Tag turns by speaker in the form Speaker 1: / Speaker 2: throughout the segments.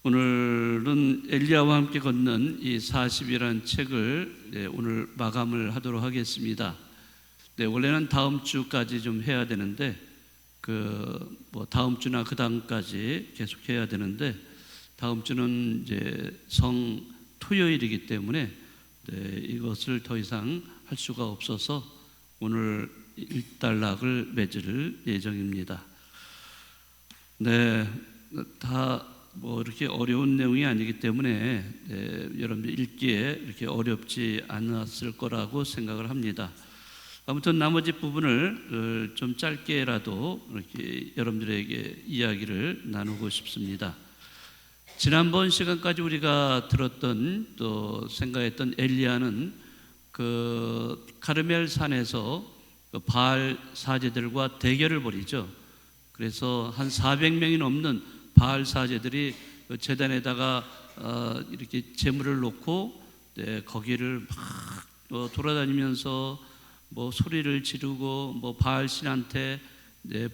Speaker 1: 오늘은 엘리야와 함께 걷는 이 40이라는 책을 오늘 마감을 하도록 하겠습니다. 원래는 다음 주까지 좀 해야 되는데 다음 주나 그 다음까지 계속 해야 되는데 다음 주는 이제 성 토요일이기 때문에 이것을 더 이상 할 수가 없어서 오늘 일단락을 맺을 예정입니다. 다 이렇게 어려운 내용이 아니기 때문에 여러분들 읽기에 이렇게 어렵지 않았을 거라고 생각을 합니다. 아무튼 나머지 부분을 좀 짧게라도 이렇게 여러분들에게 이야기를 나누고 싶습니다. 지난번 시간까지 우리가 들었던 또 생각했던 엘리야는 그 카르멜 산에서 바알 사제들과 대결을 벌이죠. 그래서 한 400명이 넘는 바알 사제들이 제단에다가 이렇게 제물을 놓고 거기를 막 돌아다니면서 소리를 지르고 바알 신한테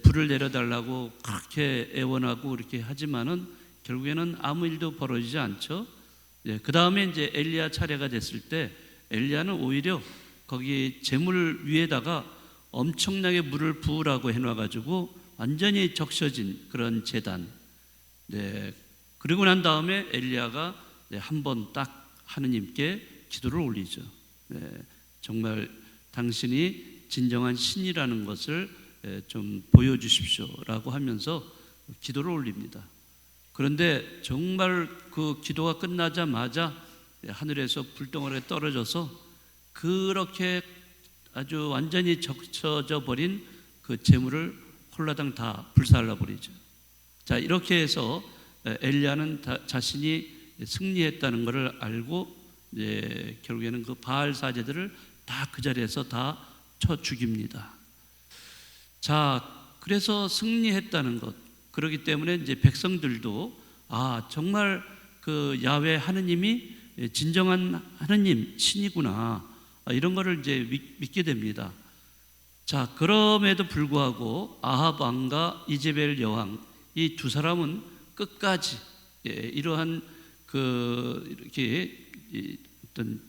Speaker 1: 불을 내려달라고 그렇게 애원하고 이렇게 하지만은 결국에는 아무 일도 벌어지지 않죠. 그 다음에 이제 엘리야 차례가 됐을 때 엘리야는 오히려 거기 제물 위에다가 엄청나게 물을 부으라고 해놔가지고 완전히 적셔진 그런 제단. 그리고 난 다음에 엘리야가 한 번 딱 하느님께 기도를 올리죠. 정말 당신이 진정한 신이라는 것을 좀 보여주십시오라고 하면서 기도를 올립니다. 그런데 정말 그 기도가 끝나자마자 하늘에서 불덩어리가 떨어져서 그렇게 아주 완전히 적셔져 버린 그 제물을 홀라당 다 불살라 버리죠. 자, 이렇게 해서 엘리야는 자신이 승리했다는 것을 알고 결국에는 그 바알 사제들을 다 그 자리에서 다 쳐 죽입니다. 자, 그래서 승리했다는 것. 그렇기 때문에 이제 백성들도 정말 그 야훼 하느님이 진정한 하느님 신이구나, 이런 거를 이제 믿게 됩니다. 자, 그럼에도 불구하고 아합 왕과 이제벨 여왕 이 두 사람은 끝까지 이러한 이렇게 어떤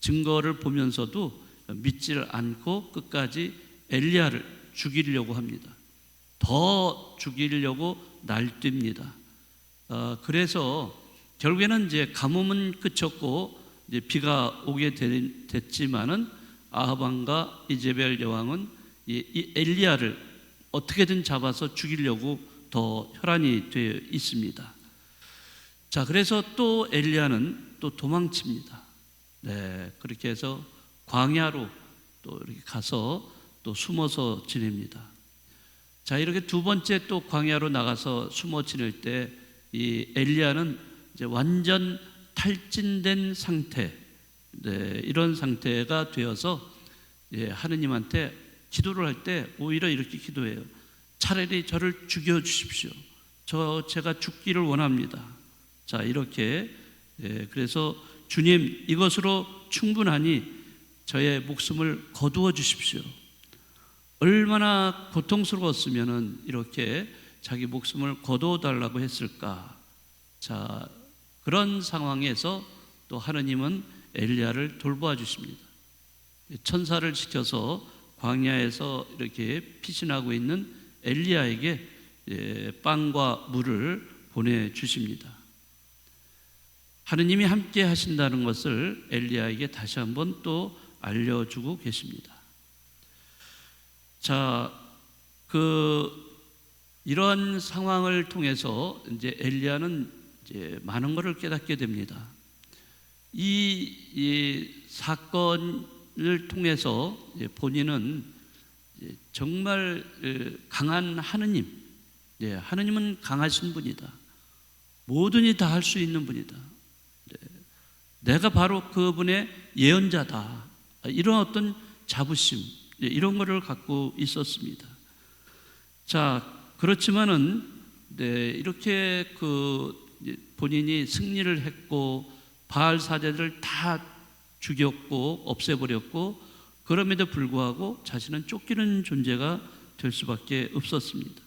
Speaker 1: 증거를 보면서도 믿지를 않고 끝까지 엘리야를 죽이려고 합니다. 더 죽이려고 날뜁니다. 그래서 결국에는 이제 가뭄은 그쳤고 이제 비가 오게 됐지만은 아합 왕과 이제벨 여왕은 이 엘리야를 어떻게든 잡아서 죽이려고 더 혈안이 되어 있습니다. 자, 그래서 또 엘리야는 또 도망칩니다. 그렇게 해서 광야로 또 이렇게 가서 또 숨어서 지냅니다. 자, 이렇게 두 번째 또 광야로 나가서 숨어 지낼 때 이 엘리야는 이제 완전 탈진된 상태, 이런 상태가 되어서 하느님한테 기도를 할 때 오히려 이렇게 기도해요. 차라리 저를 죽여주십시오. 제가 죽기를 원합니다. 자, 이렇게 그래서 주님, 이것으로 충분하니 저의 목숨을 거두어 주십시오. 얼마나 고통스러웠으면 이렇게 자기 목숨을 거두어 달라고 했을까. 자, 그런 상황에서 또 하느님은 엘리야를 돌보아 주십니다. 천사를 시켜서 광야에서 이렇게 피신하고 있는 엘리야에게 빵과 물을 보내주십니다. 하느님이 함께 하신다는 것을 엘리야에게 다시 한번 또 알려주고 계십니다. 자, 이러한 상황을 통해서 이제 엘리야는 이제 많은 것을 깨닫게 됩니다. 이 사건을 통해서 본인은 정말 강한 하느님, 하느님은 강하신 분이다. 뭐든지 다 할 수 있는 분이다. 내가 바로 그분의 예언자다. 이런 어떤 자부심, 이런 것을 갖고 있었습니다. 자, 그렇지만은 이렇게 본인이 승리를 했고 바알 사제들을 다 죽였고 없애버렸고 그럼에도 불구하고 자신은 쫓기는 존재가 될 수밖에 없었습니다.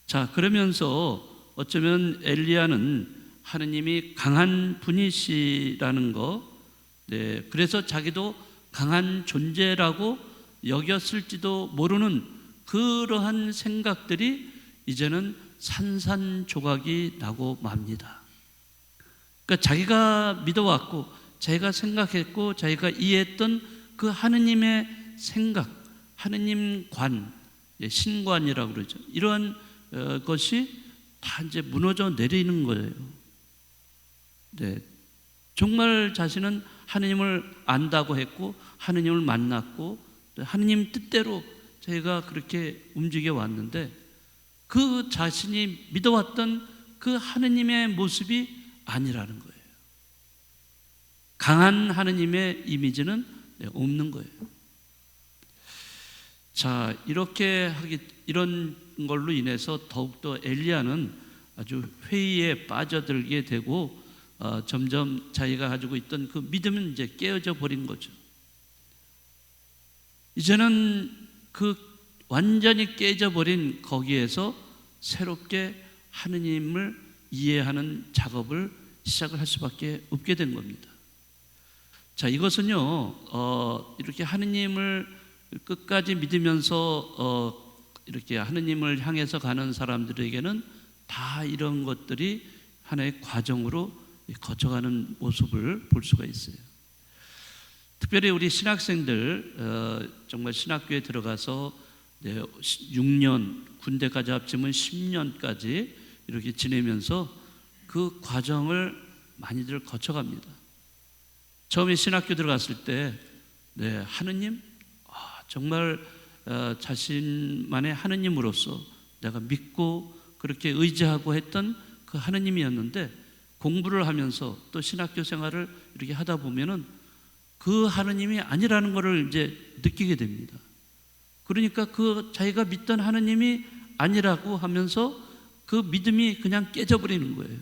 Speaker 1: 자, 그러면서 어쩌면 엘리야는 하느님이 강한 분이시라는 거, 네, 그래서 자기도 강한 존재라고 여겼을지도 모르는 그러한 생각들이 이제는 산산조각이 나고 맙니다. 그러니까 자기가 믿어왔고 자기가 생각했고 자기가 이해했던 그 하느님의 생각, 하느님관, 신관이라고 그러죠. 이러한 것이 다 이제 무너져 내리는 거예요. 네, 정말 자신은 하느님을 안다고 했고 하느님을 만났고 하느님 뜻대로 자기가 그렇게 움직여 왔는데 그 자신이 믿어왔던 그 하느님의 모습이 아니라는 거예요. 강한 하느님의 이미지는 없는 거예요. 자, 이런 걸로 인해서 더욱더 엘리야는 아주 회의에 빠져들게 되고 점점 자기가 가지고 있던 그 믿음은 이제 깨어져 버린 거죠. 이제는 그 완전히 깨져 버린 거기에서 새롭게 하느님을 이해하는 작업을 시작을 할 수밖에 없게 된 겁니다. 자, 이것은요, 이렇게 하느님을 끝까지 믿으면서 이렇게 하느님을 향해서 가는 사람들에게는 다 이런 것들이 하나의 과정으로 거쳐가는 모습을 볼 수가 있어요. 특별히 우리 신학생들 정말 신학교에 들어가서 6년, 군대까지 합치면 10년까지 이렇게 지내면서 그 과정을 많이들 거쳐갑니다. 처음에 신학교 들어갔을 때 하느님, 정말 자신만의 하느님으로서 내가 믿고 그렇게 의지하고 했던 그 하느님이었는데 공부를 하면서 또 신학교 생활을 이렇게 하다 보면은 그 하느님이 아니라는 것을 이제 느끼게 됩니다. 그러니까 그 자기가 믿던 하느님이 아니라고 하면서 그 믿음이 그냥 깨져버리는 거예요.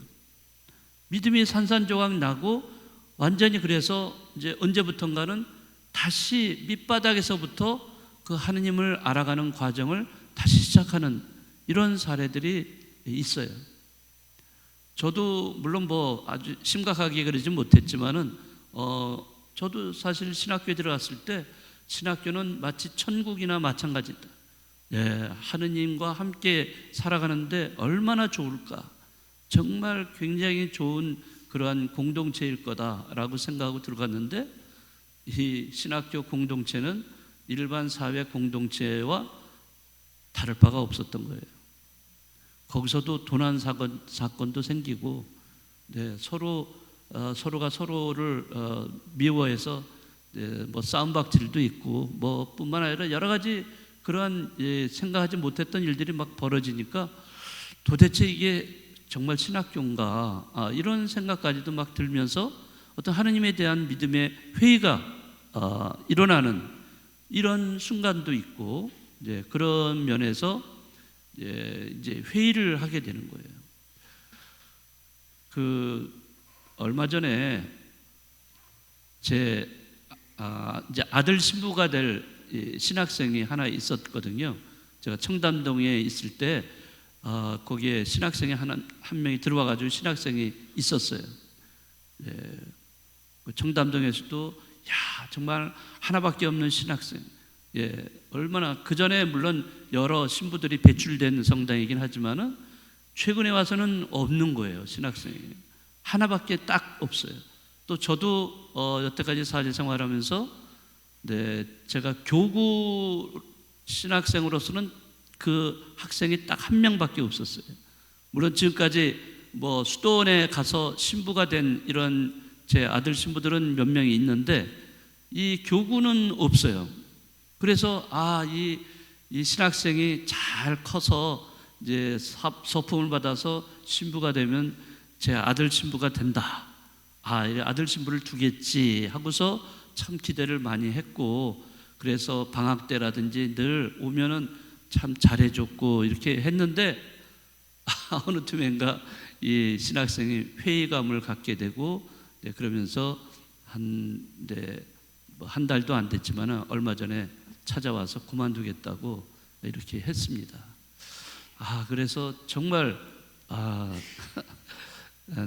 Speaker 1: 믿음이 산산조각 나고 완전히 그래서 이제 언제부턴가는 다시 밑바닥에서부터 그 하느님을 알아가는 과정을 다시 시작하는 이런 사례들이 있어요. 저도 물론 뭐 아주 심각하게 그러지 못했지만은 저도 사실 신학교에 들어갔을 때 신학교는 마치 천국이나 마찬가지다. 하느님과 함께 살아가는데 얼마나 좋을까. 정말 굉장히 좋은 그러한 공동체일 거다라고 생각하고 들어갔는데 이 신학교 공동체는 일반 사회 공동체와 다를 바가 없었던 거예요. 거기서도 도난 사건도 생기고 서로가 서로를 미워해서 뭐 싸움박질도 있고 뭐 뿐만 아니라 여러 가지 그러한 생각하지 못했던 일들이 막 벌어지니까 도대체 이게 정말 신학교인가 이런 생각까지도 막 들면서 어떤 하느님에 대한 믿음의 회의가 일어나는 이런 순간도 있고 그런 면에서 이제 회의를 하게 되는 거예요. 얼마 전에 제 이제 아들 신부가 될 신학생이 하나 있었거든요. 제가 청담동에 있을 때 거기에 신학생이 한 명이 들어와가지고 신학생이 있었어요. 청담동에서도 정말 하나밖에 없는 신학생. 얼마나 그 전에 물론 여러 신부들이 배출된 성당이긴 하지만은 최근에 와서는 없는 거예요. 신학생이 하나밖에 딱 없어요. 또 저도 여태까지 사제 생활하면서 제가 교구 신학생으로서는 그 학생이 딱 한 명밖에 없었어요. 물론 지금까지 뭐 수도원에 가서 신부가 된 이런 제 아들 신부들은 몇 명이 있는데 이 교구는 없어요. 그래서 이 신학생이 잘 커서 이제 서품을 받아서 신부가 되면 제 아들 신부가 된다. 아들 신부를 두겠지 하고서 참 기대를 많이 했고 그래서 방학 때라든지 늘 오면은 참 잘해줬고 이렇게 했는데 어느 틈엔가 이 신학생이 회의감을 갖게 되고 그러면서 한 달도 안 됐지만 얼마 전에 찾아와서 그만두겠다고 이렇게 했습니다. 그래서 정말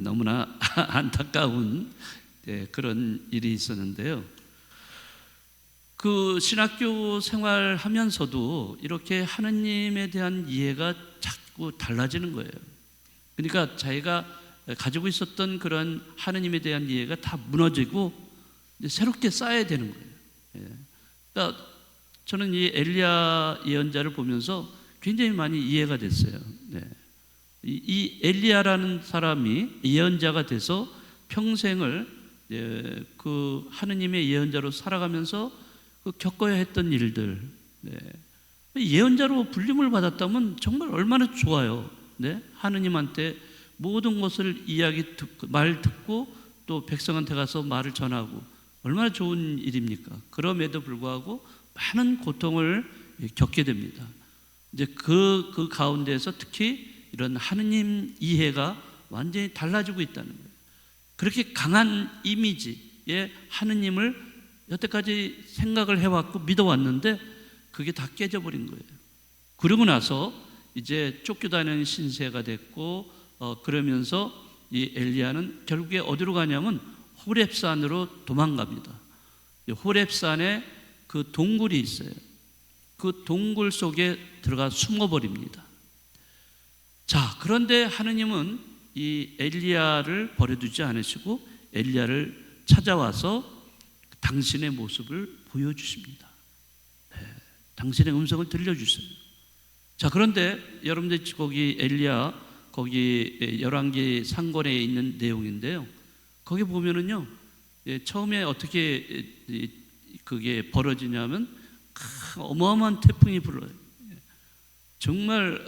Speaker 1: 너무나 안타까운 그런 일이 있었는데요. 그 신학교 생활하면서도 이렇게 하느님에 대한 이해가 자꾸 달라지는 거예요. 그러니까 자기가 가지고 있었던 그런 하느님에 대한 이해가 다 무너지고 새롭게 쌓아야 되는 거예요. 그러니까 저는 이 엘리야 예언자를 보면서 굉장히 많이 이해가 됐어요. 이 엘리야라는 사람이 예언자가 돼서 평생을 그 하느님의 예언자로 살아가면서 그 겪어야 했던 일들, 예언자로 불림을 받았다면 정말 얼마나 좋아요. 하느님한테 모든 것을 말 듣고 또 백성한테 가서 말을 전하고 얼마나 좋은 일입니까? 그럼에도 불구하고 많은 고통을 겪게 됩니다. 이제 그 가운데서 특히 이런 하느님 이해가 완전히 달라지고 있다는 거예요. 그렇게 강한 이미지의 하느님을 여태까지 생각을 해왔고 믿어왔는데 그게 다 깨져버린 거예요. 그러고 나서 이제 쫓겨다니는 신세가 됐고 그러면서 이 엘리야는 결국에 어디로 가냐면 호렙산으로 도망갑니다. 호렙산에 그 동굴이 있어요. 그 동굴 속에 들어가 숨어버립니다. 자, 그런데 하느님은 이 엘리야를 버려두지 않으시고 엘리야를 찾아와서 당신의 모습을 보여주십니다. 당신의 음성을 들려주세요. 자, 그런데 여러분들 거기 엘리야 거기 열왕기 상권에 있는 내용인데요. 거기 보면은요, 처음에 어떻게 그게 벌어지냐면 어마어마한 태풍이 불어요. 정말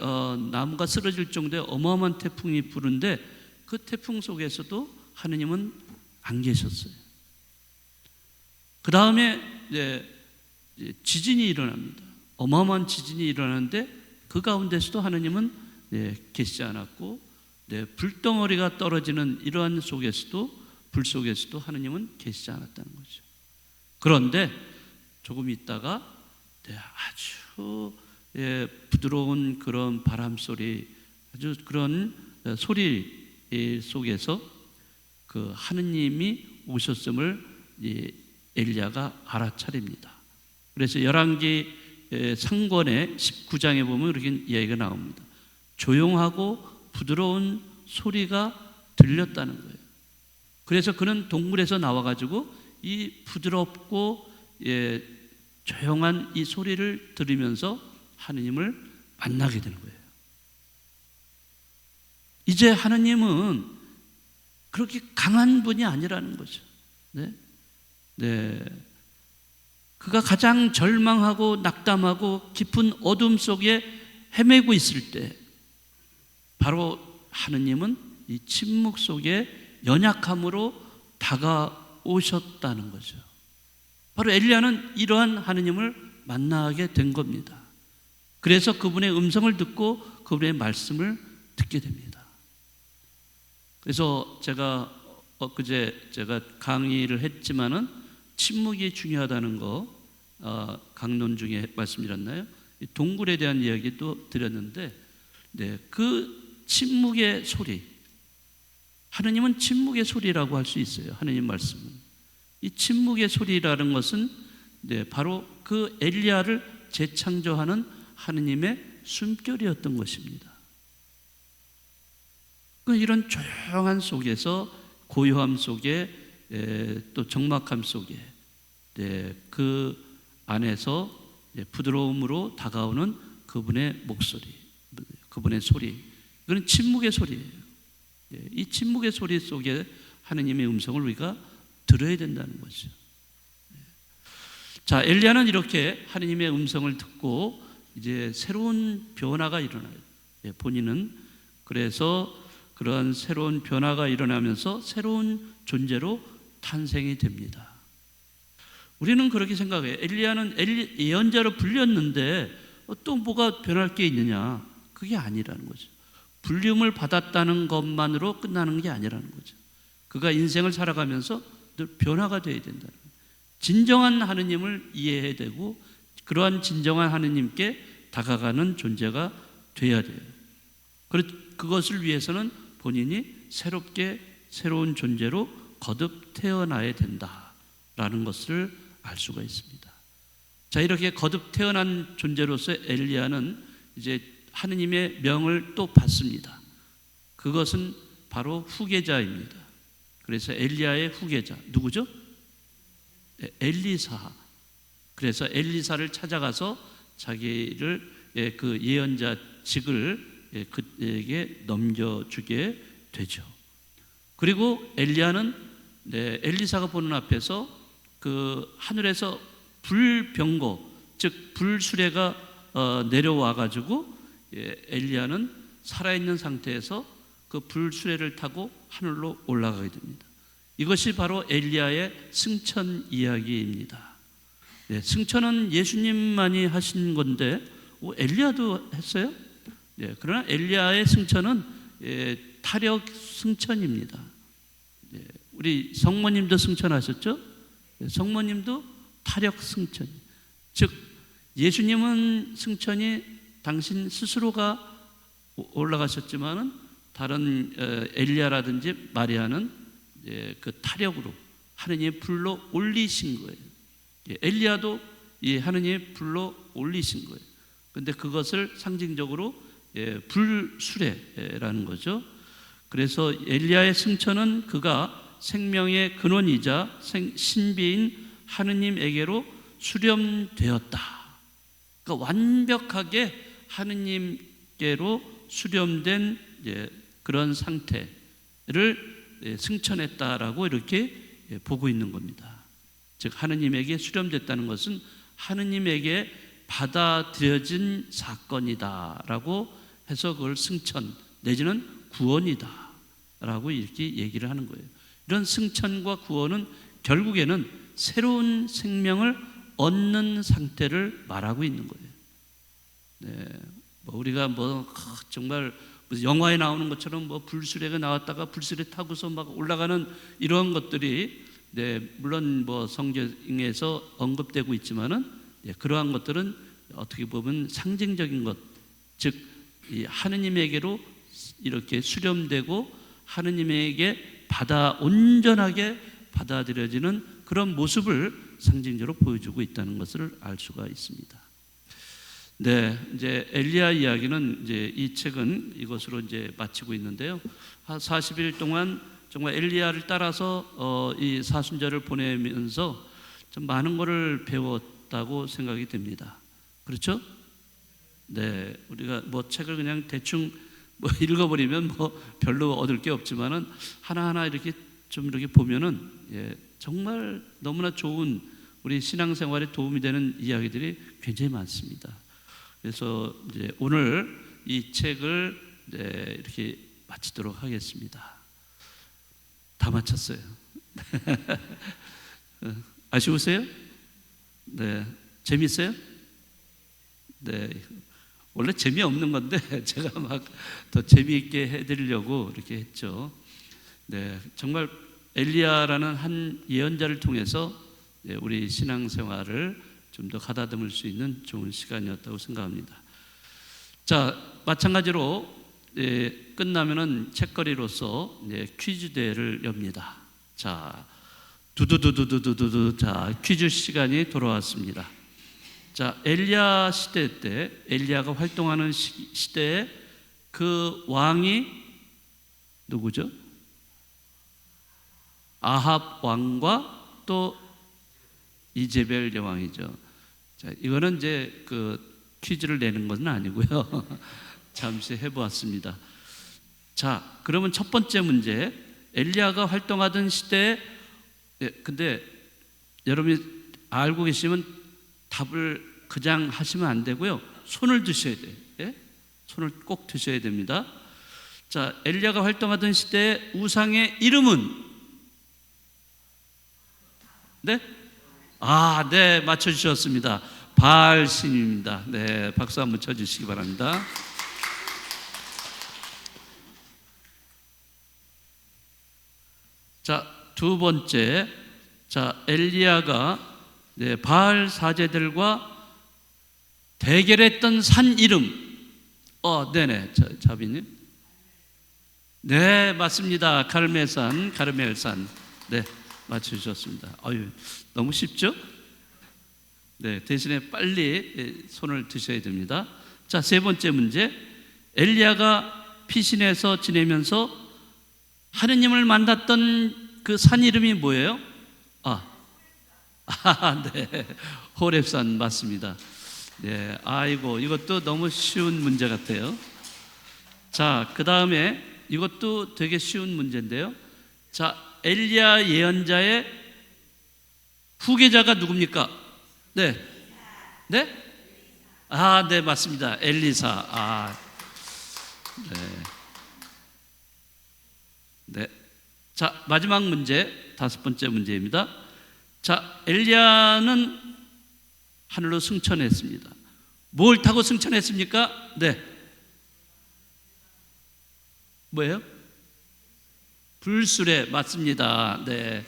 Speaker 1: 나무가 쓰러질 정도의 어마어마한 태풍이 부는데 그 태풍 속에서도 하느님은 안 계셨어요. 그 다음에 지진이 일어납니다. 어마어마한 지진이 일어나는데 그 가운데서도 하느님은 계시지 않았고, 불덩어리가 떨어지는 이러한 속에서도 불 속에서도 하느님은 계시지 않았다는 거죠. 그런데 조금 있다가 아주 부드러운 그런 바람 소리, 아주 그런 소리 속에서 그 하느님이 오셨음을 엘리야가 알아차립니다. 그래서 열왕기 상권의 19장에 보면 이렇게 이야기가 나옵니다. 조용하고 부드러운 소리가 들렸다는 거예요. 그래서 그는 동굴에서 나와가지고 이 부드럽고 조용한 이 소리를 들으면서 하느님을 만나게 되는 거예요. 이제 하느님은 그렇게 강한 분이 아니라는 거죠. 그가 가장 절망하고 낙담하고 깊은 어둠 속에 헤매고 있을 때 바로 하느님은 이 침묵 속에 연약함으로 다가오셨다는 거죠. 바로 엘리야는 이러한 하느님을 만나게 된 겁니다. 그래서 그분의 음성을 듣고 그분의 말씀을 듣게 됩니다. 그래서 제가 엊그제 제가 강의를 했지만은 침묵이 중요하다는 거 강론 중에 말씀드렸나요? 동굴에 대한 이야기도 드렸는데, 그 침묵의 소리, 하느님은 침묵의 소리라고 할 수 있어요. 하느님 말씀은 이 침묵의 소리라는 것은 바로 그 엘리야를 재창조하는 하느님의 숨결이었던 것입니다. 이런 조용한 속에서, 고요함 속에, 또 적막함 속에 그 안에서 부드러움으로 다가오는 그분의 목소리, 그분의 소리, 이건 침묵의 소리예요. 이 침묵의 소리 속에 하느님의 음성을 우리가 들어야 된다는 거죠. 자, 엘리야는 이렇게 하느님의 음성을 듣고 이제 새로운 변화가 일어나요. 본인은 그래서 그런 새로운 변화가 일어나면서 새로운 존재로 탄생이 됩니다. 우리는 그렇게 생각해요. 엘리야는 예언자로 불렸는데 또 뭐가 변할 게 있느냐? 그게 아니라는 거죠. 불림을 받았다는 것만으로 끝나는 게 아니라는 거죠. 그가 인생을 살아가면서 늘 변화가 되어야 된다는 거예요. 진정한 하느님을 이해해야 되고 그러한 진정한 하느님께 다가가는 존재가 되어야 돼요. 그것을 위해서는 본인이 새로운 존재로 거듭 태어나야 된다라는 것을 알 수가 있습니다. 자, 이렇게 거듭 태어난 존재로서 엘리야는 이제 하느님의 명을 또 받습니다. 그것은 바로 후계자입니다. 그래서 엘리야의 후계자 누구죠? 엘리사. 그래서 엘리사를 찾아가서 자기를 그 예언자직을 그에게 넘겨주게 되죠. 그리고 엘리야는 엘리사가 보는 앞에서 그 하늘에서 불병거, 즉 불수레가 내려와 가지고 엘리야는 살아있는 상태에서 그 불수레를 타고 하늘로 올라가게 됩니다. 이것이 바로 엘리야의 승천 이야기입니다. 승천은 예수님만이 하신 건데 엘리야도 했어요? 그러나 엘리야의 승천은 타력 승천입니다. 우리 성모님도 승천하셨죠? 성모님도 타력 승천. 즉 예수님은 승천이 당신 스스로가 올라가셨지만은 다른 엘리야라든지 마리아는 그 타력으로 하느님이 불러 올리신 거예요. 엘리야도 하느님이 불러 올리신 거예요. 그런데 그것을 상징적으로 불수레라는 거죠. 그래서 엘리야의 승천은 그가 생명의 근원이자 신비인 하느님에게로 수렴되었다. 그러니까 완벽하게 하느님께로 수렴된 그런 상태를 승천했다라고 이렇게 보고 있는 겁니다. 즉 하느님에게 수렴됐다는 것은 하느님에게 받아들여진 사건이다라고 해서 그걸 승천 내지는 구원이다라고 이렇게 얘기를 하는 거예요. 이런 승천과 구원은 결국에는 새로운 생명을 얻는 상태를 말하고 있는 거예요. 우리가 정말 영화에 나오는 것처럼 불수레가 나왔다가 불수레 타고서 막 올라가는 이런 것들이 물론 성경에서 언급되고 있지만은 그러한 것들은 어떻게 보면 상징적인 것, 즉 하느님에게로 이렇게 수렴되고 하느님에게 온전하게 받아들여지는 그런 모습을 상징적으로 보여주고 있다는 것을 알 수가 있습니다. 이제 엘리야 이야기는 이제 이 책은 이것으로 이제 마치고 있는데요. 40일 동안 정말 엘리야를 따라서 이 사순절을 보내면서 좀 많은 것을 배웠다고 생각이 됩니다. 그렇죠? 우리가 책을 그냥 대충 읽어버리면 별로 얻을 게 없지만은 하나하나 이렇게 좀 이렇게 보면은 정말 너무나 좋은 우리 신앙생활에 도움이 되는 이야기들이 굉장히 많습니다. 그래서 이제 오늘 이 책을 이렇게 마치도록 하겠습니다. 다 마쳤어요. 아쉬우세요? 재밌어요? 원래 재미없는 건데 제가 막 더 재미있게 해드리려고 이렇게 했죠. 정말 엘리야라는 한 예언자를 통해서 우리 신앙생활을 좀 더 가다듬을 수 있는 좋은 시간이었다고 생각합니다. 자, 마찬가지로 끝나면은 책거리로서 퀴즈 대회를 엽니다. 자, 두두두두두두두. 자, 퀴즈 시간이 돌아왔습니다. 자, 엘리야 시대 때, 엘리야가 활동하는 시대에 그 왕이 누구죠? 아합 왕과 또 이제벨 여왕이죠. 자, 이거는 이제 그 퀴즈를 내는 것은 아니고요. 잠시 해보았습니다. 자, 그러면 첫 번째 문제, 엘리야가 활동하던 시대에, 근데 여러분이 알고 계시면 답을 그냥 하시면 안 되고요. 손을 드셔야 돼요. 손을 꼭 드셔야 됩니다. 자, 엘리야가 활동하던 시대의 우상의 이름은? 맞춰주셨습니다. 바알 신입니다. 박수 한번 쳐주시기 바랍니다. 자, 두 번째, 엘리야가 바알 사제들과 대결했던 산 이름. 자비님. 네, 맞습니다. 가르멜산. 네, 맞추셨습니다. 아유, 너무 쉽죠? 네, 대신에 빨리 손을 드셔야 됩니다. 자, 세 번째 문제. 엘리야가 피신해서 지내면서 하느님을 만났던 그 산 이름이 뭐예요? 네, 호렙산 맞습니다. 네, 아이고, 이것도 너무 쉬운 문제 같아요. 자, 그 다음에 이것도 되게 쉬운 문제인데요. 자, 엘리야 예언자의 후계자가 누굽니까? 네, 네, 네, 맞습니다. 엘리사. 네, 네. 자, 마지막 문제, 다섯 번째 문제입니다. 자, 엘리야는 하늘로 승천했습니다. 뭘 타고 승천했습니까? 네, 뭐예요? 불수레 맞습니다. 네.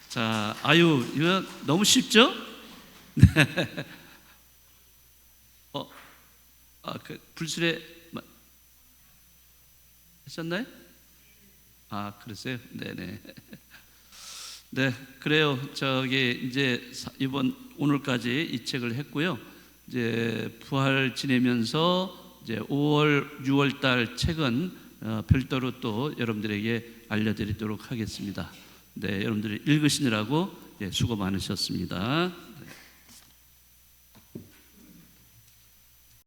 Speaker 1: 자, 아유, 이거 너무 쉽죠? 네. 그 불수레 하셨나요? 그랬어요? 네네. 네, 그래요. 저기 이제 오늘까지 이 책을 했고요. 이제 부활 지내면서 이제 5월, 6월 달 책은 별도로 또 여러분들에게 알려드리도록 하겠습니다. 네, 여러분들이 읽으시느라고 수고 많으셨습니다.